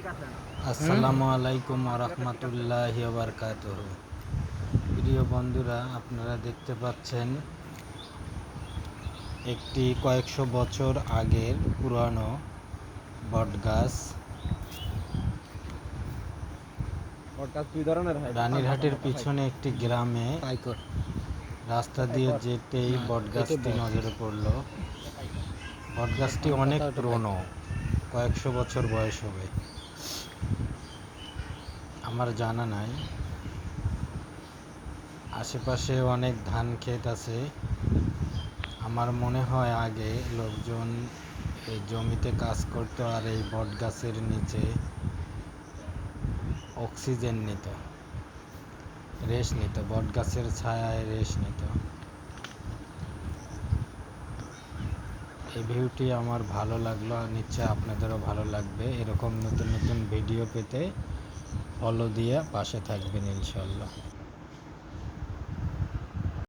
আসসালামু আলাইকুম আরহামতুল্লাহি ওয়া বারাকাতুহু। প্রিয় বন্ধুরা, আপনারা দেখতে পাচ্ছেন একটি কয়েকশো বছর আগের পুরানো বটগাছ। রানীরহাটের পিছনে একটি গ্রামে রাস্তা দিয়ে যেতেই বটগাছটি নজরে পড়ল। বটগাছটি অনেক পুরনো, কয়েকশো বছর বয়স হবে, আমার জানা নাই। আশেপাশে অনেক ধান ক্ষেত আছে। আমার মনে হয় আগে লোকজন এই জমিতে কাজ করতো আর এই বট গাছের নিচে অক্সিজেন নিত, রেস্ট নিত, বট গাছের ছায়ায় রেস্ট নিত। এই ভিউটি আমার ভালো লাগলো, নিশ্চয় আপনাদেরও ভালো লাগবে। এরকম নতুন নতুন ভিডিও পেতে ফলো দিয়ে পাশে থাকবেন ইনশাল্লাহ।